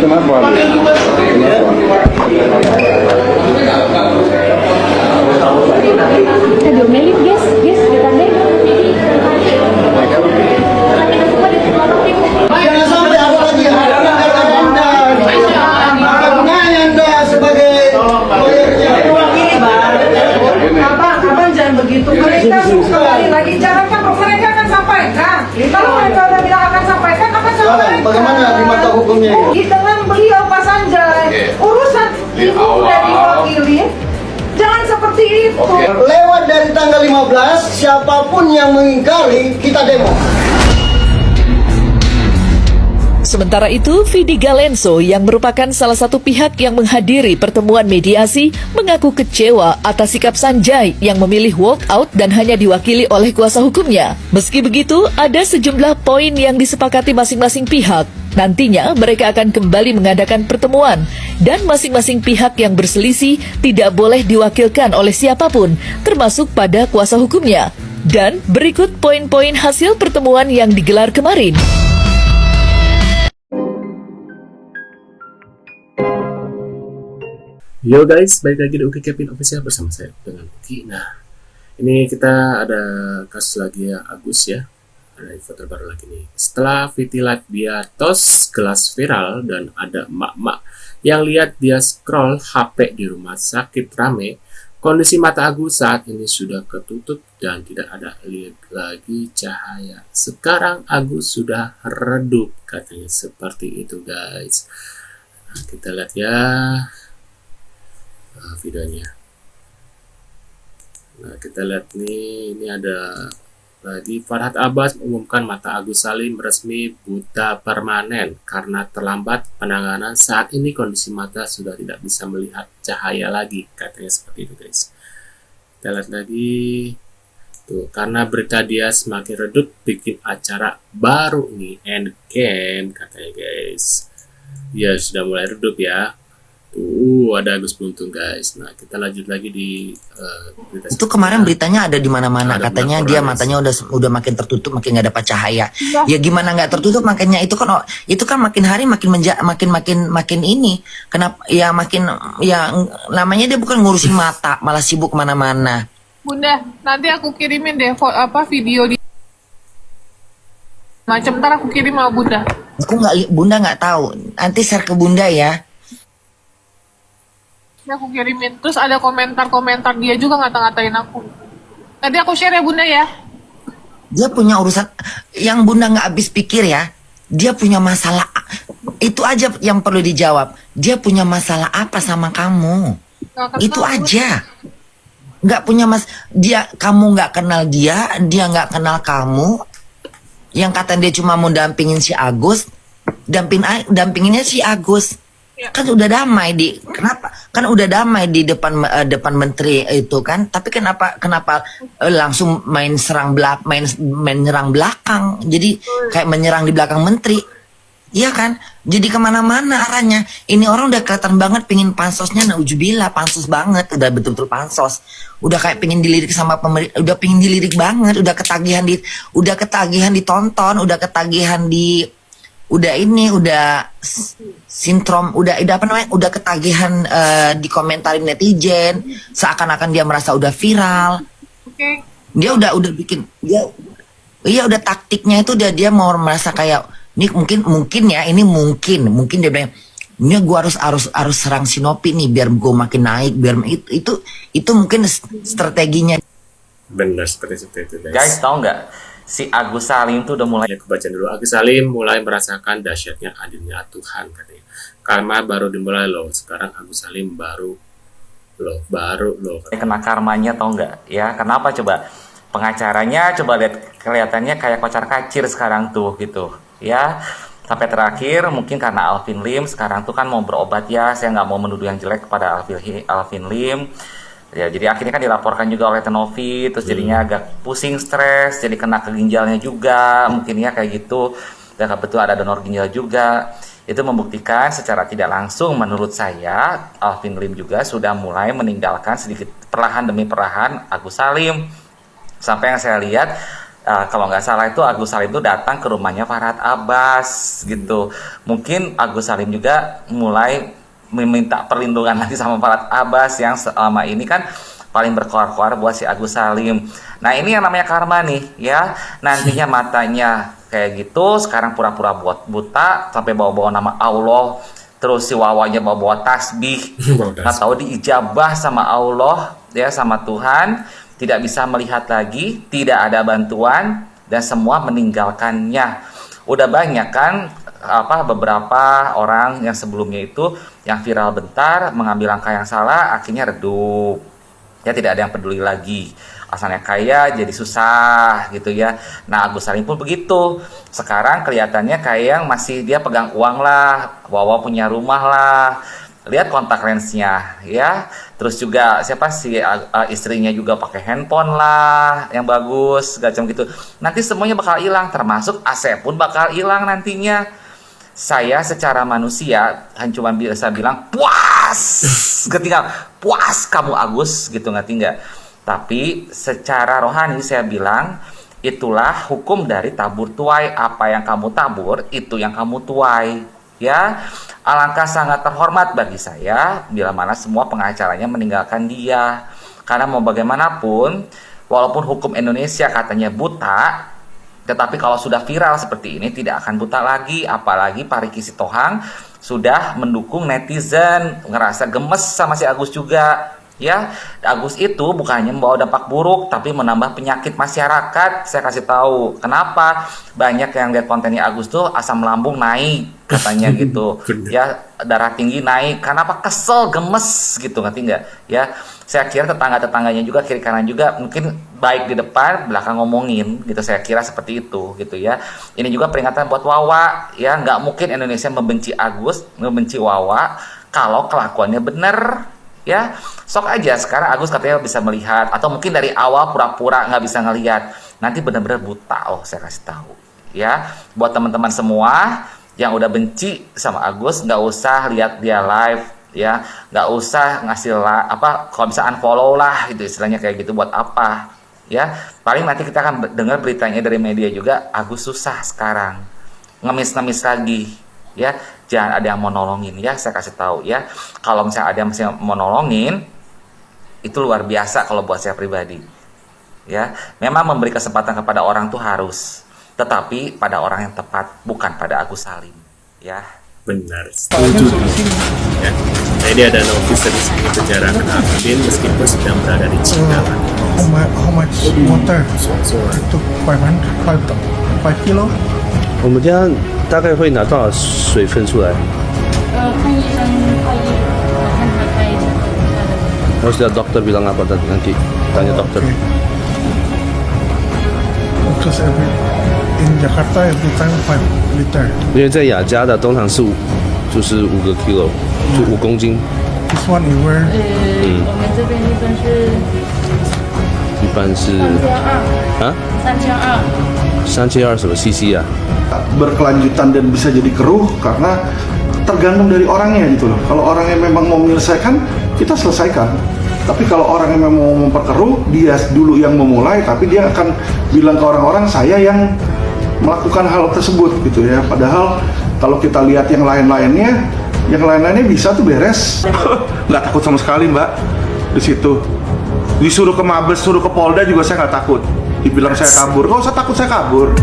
kenapa? Diomelin guys, ditandai. Jangan sampai ada lagi Anda Anda sebagai lawyernya. Abang jangan begitu. Mereka sekali lagi jangankan mereka akan sampaikan. Kalau mereka udah bilang akan sampaikan, akan sampaikan. Bagaimana di mata hukumnya itu? Dengan beliau Pak Sanjay, urusan ibu udah diwakili. Jangan seperti itu. Lewat dari tanggal 15, siapapun yang mengingkari, kita demo. Sementara itu, Vidi Galenso yang merupakan salah satu pihak yang menghadiri pertemuan mediasi mengaku kecewa atas sikap Sanjay yang memilih walk out dan hanya diwakili oleh kuasa hukumnya. Meski begitu, ada sejumlah poin yang disepakati masing-masing pihak. Nantinya mereka akan kembali mengadakan pertemuan dan masing-masing pihak yang berselisih tidak boleh diwakilkan oleh siapapun, termasuk pada kuasa hukumnya. Dan berikut poin-poin hasil pertemuan yang digelar kemarin. Yo guys, balik lagi di Uki Kevin Official bersama saya dengan Uki. Nah, ini kita ada kasus lagi ya, Agus ya. Ada info terbaru lagi nih. Setelah VT Live dia tos gelas viral dan ada emak-emak yang lihat dia scroll HP di rumah sakit rame, kondisi mata Agus saat ini sudah ketutup dan tidak ada lagi cahaya. Sekarang Agus sudah redup, katanya seperti itu guys. Nah, kita lihat ya videonya. Nah, kita lihat nih, ini ada lagi Farhad Abbas mengumumkan mata Agus Salim resmi buta permanen karena terlambat penanganan. Saat ini kondisi mata sudah tidak bisa melihat cahaya lagi, katanya seperti itu guys. Kita lihat lagi tuh, karena berita dia semakin redup bikin acara baru nih, Endgame katanya guys. Ya sudah mulai redup ya. Ada Agus Buntung guys. Nah, kita lanjut lagi di berita itu kemarin beritanya ada di mana-mana, katanya dia matanya udah makin tertutup, makin nggak dapat cahaya. Ya gimana nggak tertutup, makanya itu kan makin hari makin ini. Kenapa ya makin ya namanya dia bukan ngurusin mata, malah sibuk kemana-mana. Bunda, nanti aku kirimin deh video di macam, ntar aku kirim sama Bunda. Bunda nggak tahu. Nanti share ke Bunda ya. Aku kirimin. Terus ada komentar-komentar dia juga ngata-ngatain aku. Tadi aku share ya Bunda ya. Dia punya urusan yang Bunda nggak habis pikir ya. Dia punya masalah. Itu aja yang perlu dijawab. Dia punya masalah apa sama kamu? Itu aja. Nggak punya kamu nggak kenal dia nggak kenal kamu. Yang kata dia cuma mau dampingin si Agus, dampinginnya si Agus. Ya. Kan udah damai kenapa? Kan udah damai di depan menteri itu kan. Tapi kenapa langsung main nyerang belakang. Jadi kayak menyerang di belakang menteri. Iya kan? Jadi kemana-mana arahnya. Ini orang udah kelihatan banget pingin pansosnya, naujubillah, pansos banget, udah betul-betul pansos. Udah kayak pingin dilirik sama pemerintah, udah pingin dilirik banget, udah ketagihan ditonton, udah ketagihan udah sindrom, udah apa namanya, udah ketagihan dikomentarin netizen, seakan-akan dia merasa udah viral. Dia udah bikin udah taktiknya itu dia mau merasa kayak ini mungkin dia bilang ini gua harus serang Sinopi nih biar gua makin naik, biar itu mungkin strateginya. Benar seperti itu guys. Tahu nggak, si Agus Salim tuh udah mulai, aku baca dulu. Agus Salim mulai merasakan dahsyatnya adilnya Tuhan katanya. Karma baru dimulai loh. Sekarang Agus Salim baru loh. Kena karmanya, tahu nggak ya? Kenapa coba? Pengacaranya coba lihat, kelihatannya kayak kocar kacir sekarang tuh gitu ya. Sampai terakhir mungkin karena Alvin Lim sekarang tuh kan mau berobat ya. Saya nggak mau menuduh yang jelek kepada Alvin Lim. Ya, jadi akhirnya kan dilaporkan juga oleh Tenovi, terus jadinya agak pusing, stres, jadi kena ke ginjalnya juga, mungkin ya kayak gitu. Dan kebetulan ada donor ginjal juga. Itu membuktikan secara tidak langsung menurut saya, Alvin Lim juga sudah mulai meninggalkan sedikit perlahan demi perlahan Agus Salim. Sampai yang saya lihat, kalau nggak salah itu Agus Salim itu datang ke rumahnya Farhad Abbas gitu. Mungkin Agus Salim juga mulai meminta perlindungan lagi sama Farhad Abbas yang selama ini kan paling berkoar-koar buat si Agus Salim. Nah ini yang namanya karma nih ya. Nantinya matanya kayak gitu, sekarang pura-pura buta sampai bawa-bawa nama Allah. Terus si Wawanya bawa-bawa tasbih, nggak tahu diijabah sama Allah ya, sama Tuhan, tidak bisa melihat lagi, tidak ada bantuan, dan semua meninggalkannya. Udah banyak kan beberapa orang yang sebelumnya itu yang viral bentar mengambil langkah yang salah, akhirnya redup ya, tidak ada yang peduli lagi. Asalnya kaya jadi susah gitu ya. Nah Agus Salim pun begitu. Sekarang kelihatannya kayak yang masih dia pegang uang lah, Wawa punya rumah lah, lihat kontak lensnya ya. Terus juga siapa sih istrinya juga pakai handphone lah yang bagus, gacam gitu. Nanti semuanya bakal hilang, termasuk AC pun bakal hilang nantinya. Saya secara manusia cuma bisa bilang puas, ketika puas kamu Agus gitu, ngerti nggak? Tapi secara rohani saya bilang itulah hukum dari tabur tuai. Apa yang kamu tabur itu yang kamu tuai ya. Alangkah sangat terhormat bagi saya bila mana semua pengacaranya meninggalkan dia. Karena mau bagaimanapun, walaupun hukum Indonesia katanya buta, tetapi kalau sudah viral seperti ini tidak akan buta lagi. Apalagi Pak Riki Sitohang sudah mendukung netizen, ngerasa gemes sama si Agus juga. Ya, Agus itu bukannya membawa dampak buruk, tapi menambah penyakit masyarakat. Saya kasih tahu kenapa banyak yang lihat kontennya Agus tuh asam lambung naik katanya gitu, ya darah tinggi naik. Kenapa? Kesel, gemes gitu, ngerti nggak? Ya, saya kira tetangga-tetangganya juga kiri kanan juga mungkin baik di depan, belakang ngomongin gitu. Saya kira seperti itu gitu ya. Ini juga peringatan buat Wawa ya, nggak mungkin Indonesia membenci Agus, membenci Wawa kalau kelakuannya bener. Ya, sok aja sekarang Agus katanya bisa melihat, atau mungkin dari awal pura-pura nggak bisa ngelihat, nanti benar-benar buta. Oh, saya kasih tahu ya, buat teman-teman semua yang udah benci sama Agus, nggak usah lihat dia live ya, nggak usah ngasih kalau bisa unfollow lah gitu, istilahnya kayak gitu. Buat apa ya? Paling nanti kita akan dengar beritanya dari media juga, Agus susah sekarang, ngemis-ngemis lagi ya. Jangan ada yang mau nolongin ya, saya kasih tahu ya. Kalau misalnya ada yang masih mau nolongin, itu luar biasa kalau buat saya pribadi. Ya, memang memberi kesempatan kepada orang tuh harus, tetapi pada orang yang tepat, bukan pada Agus Salim. Ya. Benar, setuju. Ya. Jadi ada novis di sini penjara kena Alvin meskipun sedang berada di Cinggalan. How much water? It took 5 kilo. 我们这样大概会拿多少水分出来？看医生，看他开一下。Harus lihat dokter bilang apa tadi, nanti tanya dokter. Because in Jakarta every time 5 liter. 因为在雅加的通常是就是5个 kilo， 就5公斤。This one you wear? 我们这边一般是3200什么 cc 啊？ berkelanjutan dan bisa jadi keruh karena tergantung dari orangnya gitu loh. Kalau orangnya memang mau menyelesaikan, kita selesaikan. Tapi kalau orangnya memang mau memperkeruh, dia dulu yang memulai, tapi dia akan bilang ke orang-orang saya yang melakukan hal tersebut gitu ya. Padahal kalau kita lihat yang lain-lainnya bisa tuh beres. Nggak takut sama sekali Mbak di situ. Disuruh ke Mabes, suruh ke Polda juga saya nggak takut. Dibilang saya kabur, kok saya takut saya kabur.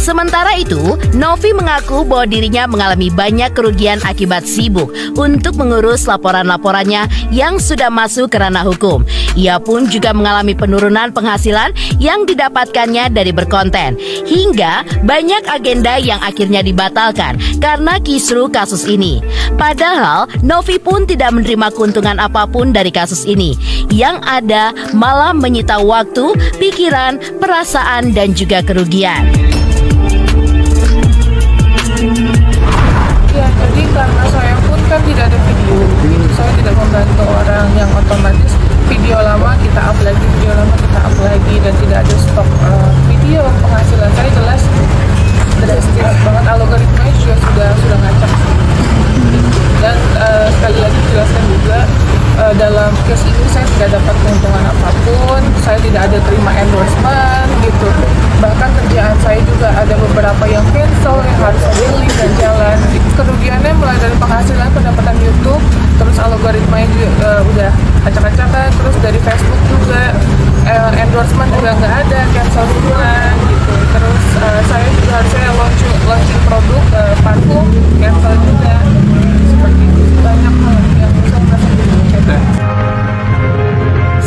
Sementara itu, Novi mengaku bahwa dirinya mengalami banyak kerugian akibat sibuk untuk mengurus laporan-laporannya yang sudah masuk ke ranah hukum. Ia pun juga mengalami penurunan penghasilan yang didapatkannya dari berkonten, hingga banyak agenda yang akhirnya dibatalkan karena kisru kasus ini. Padahal, Novi pun tidak menerima keuntungan apapun dari kasus ini. Yang ada malah menyita waktu, pikiran, perasaan, dan juga kerugian. Ya, jadi karena saya pun kan tidak ada video, jadi saya tidak membantu orang, yang otomatis video lama kita up lagi, dan tidak ada stok video. Penghasilan saya jelas drastis banget, algoritmanya juga sudah ngacak. Dan sekali lagi dijelaskan juga, dalam case ini saya tidak dapat keuntungan apa. kerugiannya mulai dari penghasilan, pendapatan YouTube, terus algoritmanya juga udah acak-acakan, terus dari Facebook juga endorsement juga nggak ada, cancel semua gitu. Terus saya juga harusnya launching produk parfum, cancel juga. Seperti itu banyak hal yang saya merasa dirugikan.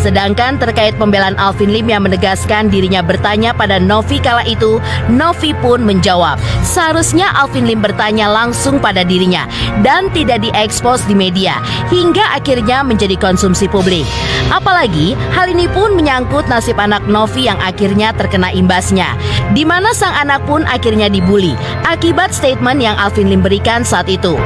Sedangkan terkait pembelaan Alvin Lim yang menegaskan dirinya bertanya pada Novi kala itu, Novi pun menjawab, seharusnya Alvin Lim bertanya langsung pada dirinya dan tidak diekspos di media hingga akhirnya menjadi konsumsi publik. Apalagi hal ini pun menyangkut nasib anak Novi yang akhirnya terkena imbasnya, di mana sang anak pun akhirnya dibully akibat statement yang Alvin Lim berikan saat itu.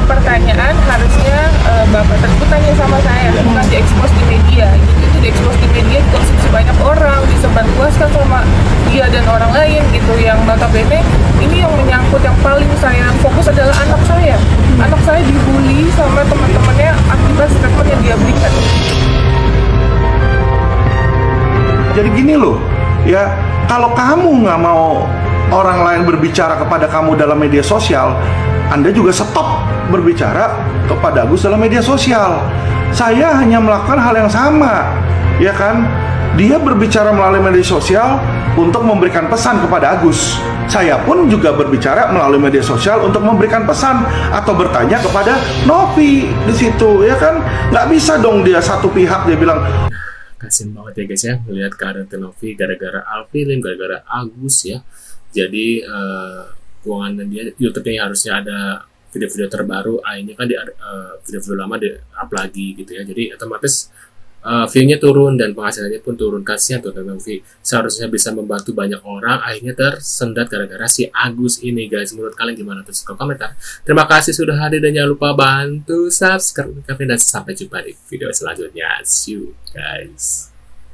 Pertanyaan harusnya Bapak tersebut tanya sama saya, bukan diekspos di media. Itu diekspos di media, dikonsumsi banyak orang, disebarluaskan sama dia dan orang lain gitu. Yang notabene ini yang menyangkut, yang paling saya fokus adalah anak saya. Anak saya dibully sama teman-temannya akibat statement yang dia berikan. Jadi gini loh, ya kalau kamu nggak mau orang lain berbicara kepada kamu dalam media sosial, Anda juga stop berbicara kepada Agus dalam media sosial. Saya hanya melakukan hal yang sama, ya kan? Dia berbicara melalui media sosial untuk memberikan pesan kepada Agus. Saya pun juga berbicara melalui media sosial untuk memberikan pesan atau bertanya kepada Novi di situ, ya kan? Nggak bisa dong dia satu pihak dia bilang. Kasian banget ya guys ya, melihat keadaan Novi gara-gara Alvin Lim, gara-gara Agus ya. Jadi keuangan dia, YouTube-nya harusnya ada video-video terbaru, akhirnya kan video-video lama di-up lagi gitu ya. Jadi otomatis view-nya turun dan penghasilannya pun turun. Kasihan tuh Novi, seharusnya bisa membantu banyak orang, akhirnya tersendat gara-gara si Agus ini guys. Menurut kalian gimana? Tulis ke komentar. Terima kasih sudah hadir dan jangan lupa bantu subscribe dan sampai jumpa di video selanjutnya. See you guys.